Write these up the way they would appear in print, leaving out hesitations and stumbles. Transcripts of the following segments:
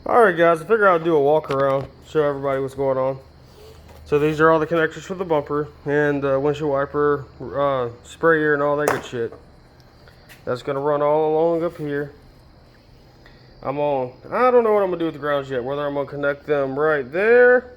Alright guys, I figured I'd do a walk around, show everybody what's going on. So these are all the connectors for the bumper and windshield wiper, sprayer and all that good shit. That's going to run all along up here. I don't know what I'm going to do with the grounds yet, whether I'm going to connect them right there,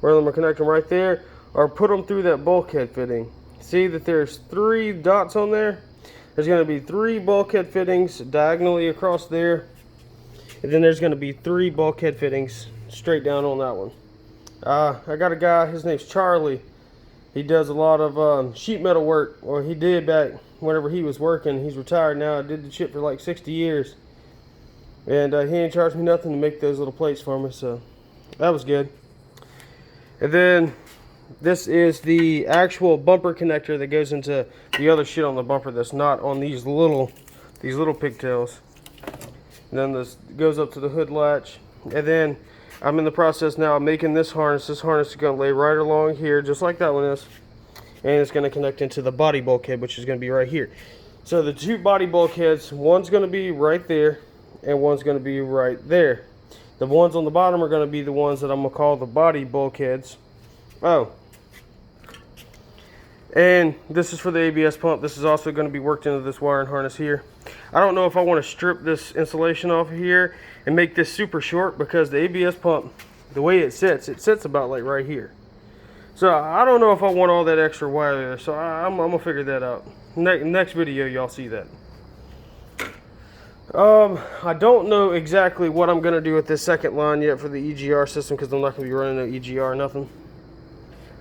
or put them through that bulkhead fitting. See that there's 3 dots on there? There's going to be 3 bulkhead fittings diagonally across there. And then there's going to be 3 bulkhead fittings straight down on that one. I got a guy, his name's Charlie. He does a lot of sheet metal work, or he did back whenever he was working. He's retired now. I did the shit for like 60 years. And he ain't charged me nothing to make those little plates for me, so that was good. And then this is the actual bumper connector that goes into the other shit on the bumper that's not on these little pigtails. And then this goes up to the hood latch. And then I'm in the process now of making this harness. This harness is going to lay right along here, just like that one is. And it's going to connect into the body bulkhead, which is going to be right here. So the 2 body bulkheads, one's going to be right there, and one's going to be right there. The ones on the bottom are going to be the ones that I'm going to call the body bulkheads. Oh. And this is for the ABS pump. This is also going to be worked into this wiring harness here. I don't know if I want to strip this insulation off of here and make this super short, because the ABS pump, the way it sits about like right here. So I don't know if I want all that extra wire there. So I'm going to figure that out. Next video, y'all see that. I don't know exactly what I'm going to do with this second line yet for the EGR system, because I'm not going to be running no EGR or nothing.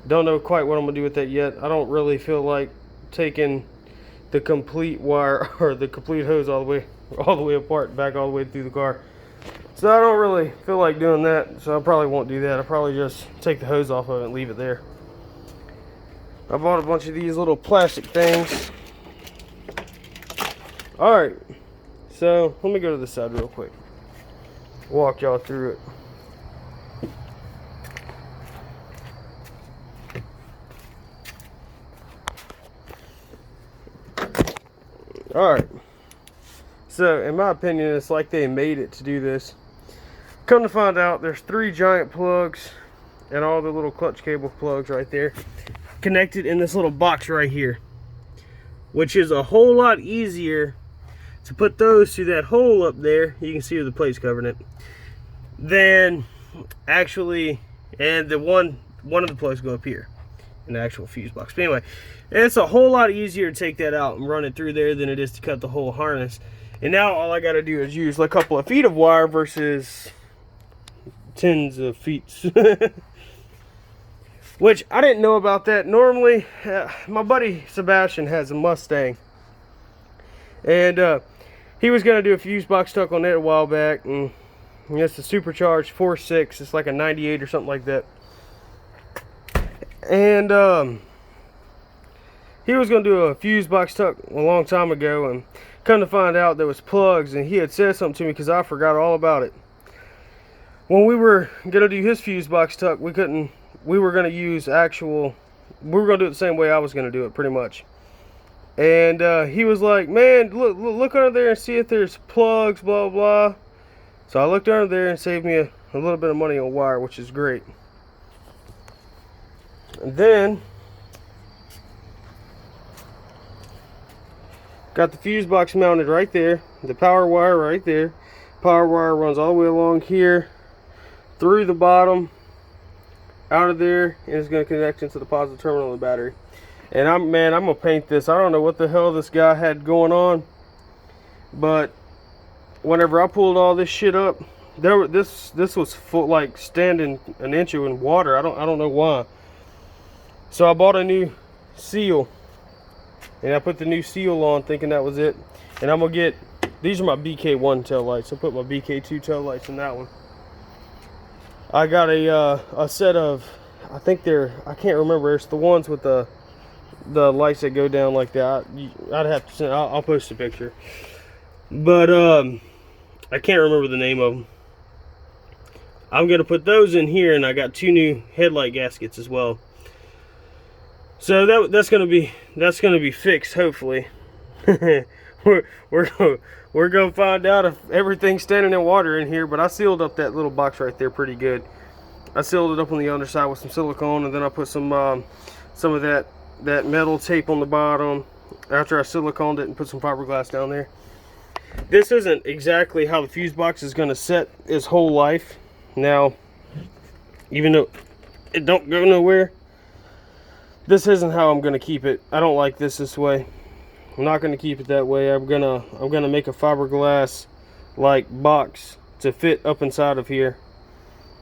Don't know quite what I'm going to do with that yet. I don't really feel like taking the complete wire or the complete hose all the way apart, back all the way through the car. So I don't really feel like doing that, so I probably won't do that. I'll probably just take the hose off of it and leave it there. I bought a bunch of these little plastic things. Alright, so let me go to this side real quick. Walk y'all through it. Alright, so in my opinion, it's like they made it to do this. Come to find out, there's 3 giant plugs and all the little clutch cable plugs right there connected in this little box right here, which is a whole lot easier to put those through that hole up there. You can see where the plate's covering it. Then actually, and the one of the plugs go up here in the actual fuse box. But anyway, it's a whole lot easier to take that out and run it through there than it is to cut the whole harness. And now all I got to do is use a couple of feet of wire versus tens of feet. Which I didn't know about that. Normally, my buddy Sebastian has a Mustang, and he was going to do a fuse box tuck on it a while back, and it's a supercharged 4.6. It's like a 98 or something like that. And he was going to do a fuse box tuck a long time ago, and come to find out there was plugs, and he had said something to me because I forgot all about it. When we were going to do his fuse box tuck, we were going to use we were going to do it the same way I was going to do it, pretty much. And he was like, man, look under there and see if there's plugs, blah, blah. So I looked under there and saved me a little bit of money on wire, which is great. And then got the fuse box mounted right there, the power wire right there. Power wire runs all the way along here, through the bottom, out of there, and it's going to connect into the positive terminal of the battery. And I'm going to paint this. I don't know what the hell this guy had going on, but whenever I pulled all this shit up, this was full, like standing an inch in water. I don't know why. So I bought a new seal, and I put the new seal on thinking that was it. And I'm going to get, these are my BK1 tail lights. I put my BK2 tail lights in that one. I got a set of, I think I can't remember, it's the ones with the lights that go down like that. I'd have to send, I'll post a picture. But I can't remember the name of them. I'm going to put those in here, and I got 2 new headlight gaskets as well. So that's gonna be fixed, hopefully. we're gonna find out if everything's standing in water in here. But I sealed up that little box right there pretty good. I sealed it up on the underside with some silicone, and then I put some of that metal tape on the bottom after I siliconed it and put some fiberglass down there. This isn't exactly how the fuse box is going to set its whole life. Now, even though it don't go nowhere, this isn't how I'm going to keep it. I don't like this way. I'm not going to keep it that way. I'm gonna make a fiberglass like box to fit up inside of here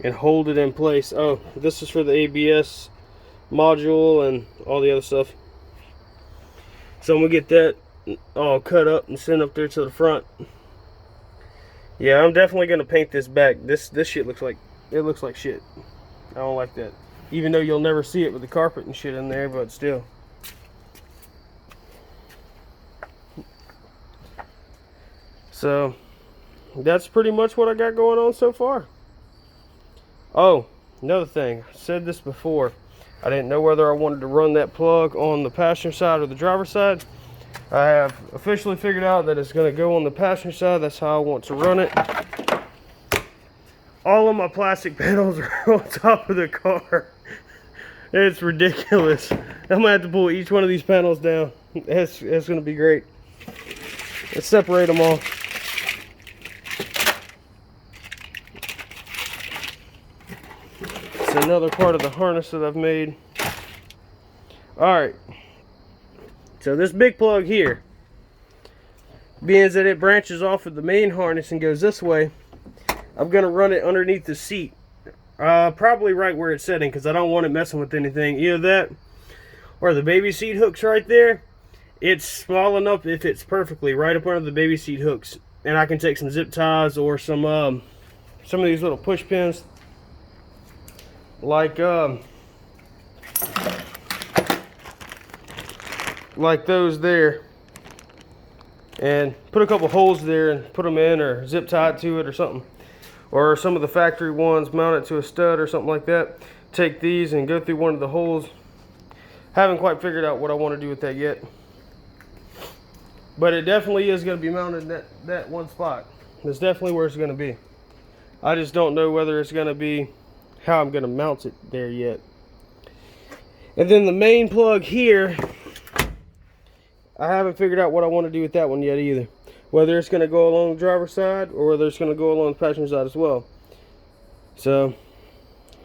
and hold it in place. Oh, this is for the ABS module and all the other stuff. So I'm gonna get that all cut up and sent up there to the front. Yeah, I'm definitely gonna paint this back. This shit looks like shit. I don't like that. Even though you'll never see it with the carpet and shit in there, but still. So that's pretty much what I got going on so far. Oh, another thing, I said this before. I didn't know whether I wanted to run that plug on the passenger side or the driver's side. I have officially figured out that it's going to go on the passenger side. That's how I want to run it. All of my plastic panels are on top of the car. It's ridiculous. I'm going to have to pull each one of these panels down. It's going to be great. Let's separate them all. It's another part of the harness that I've made. Alright, so this big plug here, being that it branches off of the main harness and goes this way, I'm going to run it underneath the seat. Probably right where it's sitting, because I don't want it messing with anything. Either that or the baby seat hooks right there. It's small enough if it's perfectly right up under the baby seat hooks. And I can take some zip ties or some of these little push pins. Like those there, and put a couple holes there and put them in, or zip tie to it or something, or some of the factory ones, mount it to a stud or something like that. Take these and go through one of the holes. Haven't quite figured out what I want to do with that yet, but it definitely is going to be mounted in that one spot. That's definitely where it's going to be. I just don't know whether it's going to be how I'm going to mount it there yet. And then the main plug here, I haven't figured out what I want to do with that one yet either. Whether it's going to go along the driver's side or whether it's going to go along the passenger side as well. So,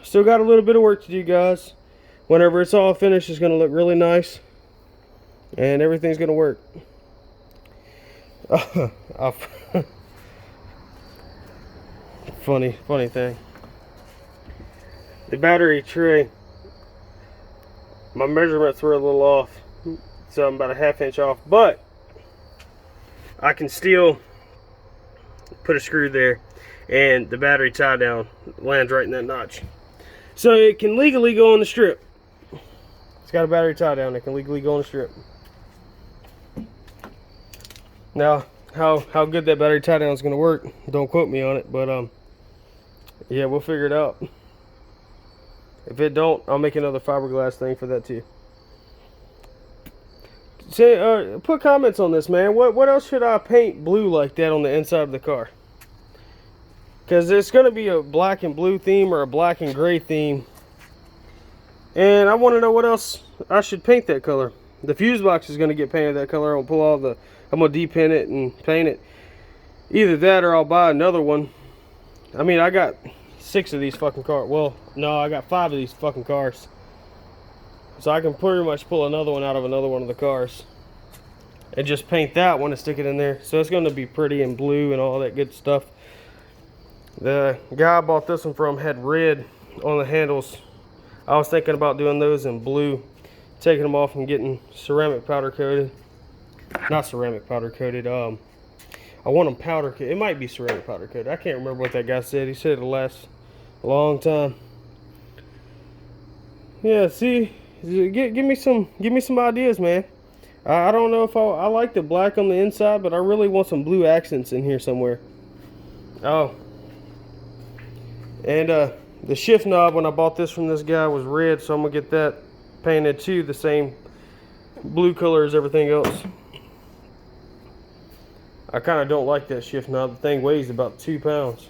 still got a little bit of work to do, guys. Whenever it's all finished, it's going to look really nice. And everything's going to work. Funny thing. The battery tray, my measurements were a little off, so I'm about a ½ inch off, but I can still put a screw there and the battery tie down lands right in that notch. So it can legally go on the strip. It's got a battery tie down, it can legally go on the strip. Now, how good that battery tie down is going to work, don't quote me on it, but yeah, we'll figure it out. If it don't, I'll make another fiberglass thing for that too. Say, put comments on this, man. What else should I paint blue like that on the inside of the car? Because it's going to be a black and blue theme or a black and gray theme. And I want to know what else I should paint that color. The fuse box is going to get painted that color. I'm going to de-pin it and paint it. Either that or I'll buy another one. I mean, I got 6 of these fucking cars. Well, no, I got 5 of these fucking cars. So I can pretty much pull another one out of another one of the cars. And just paint that one and stick it in there. So it's going to be pretty and blue and all that good stuff. The guy I bought this one from had red on the handles. I was thinking about doing those in blue. Taking them off and getting ceramic powder coated. Not ceramic powder coated. I want them powder coated. It might be ceramic powder coated. I can't remember what that guy said. He said it'll last a long time. Yeah, see, give me some ideas, man. I don't know if I like the black on the inside, but I really want some blue accents in here somewhere. Oh, and the shift knob when I bought this from this guy was red, so I'm gonna get that painted too, the same blue color as everything else. I kind of don't like that shift knob. The thing weighs about 2 pounds.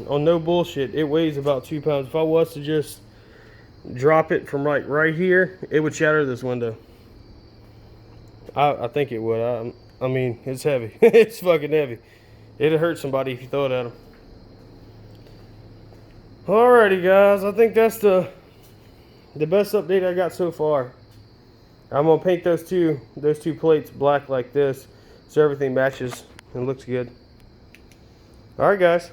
On no bullshit, it weighs about 2 pounds. If I was to just drop it from like right here, it would shatter this window. I think it would. I mean, it's heavy. It's fucking heavy. It'd hurt somebody if you throw it at them. Alrighty, guys. I think that's the best update I got so far. I'm gonna paint those two plates black like this, so everything matches and looks good. Alright, guys.